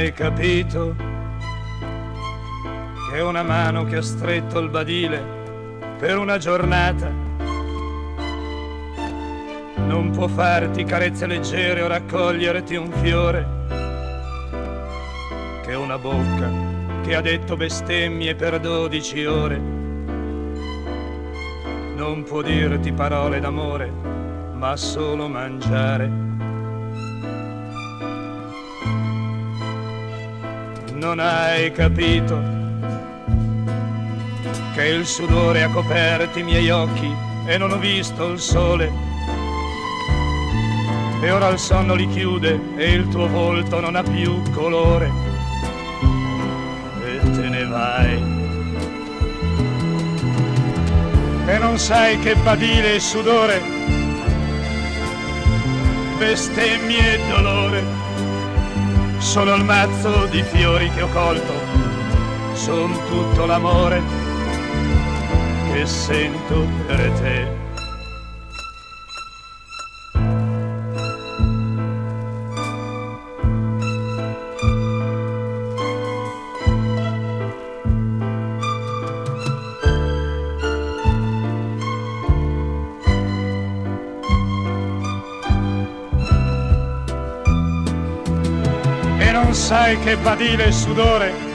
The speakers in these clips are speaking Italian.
hai capito che una mano che ha stretto il badile per una giornata non può farti carezze leggere o raccoglierti un fiore, che una bocca che ha detto bestemmie per 12 ore non può dirti parole d'amore ma solo mangiare. Non hai capito che il sudore ha coperto i miei occhi e non ho visto il sole, e ora il sonno li chiude e il tuo volto non ha più colore e te ne vai. E non sai che badile e sudore, bestemmie e dolore sono il mazzo di fiori che ho colto, son tutto l'amore che sento per te. E non sai che badile e sudore,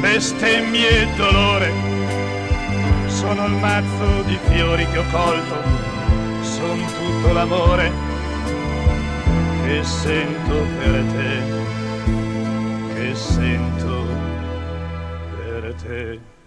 bestemmie e dolore sono il mazzo di fiori che ho colto, son tutto l'amore che sento per te, che sento per te.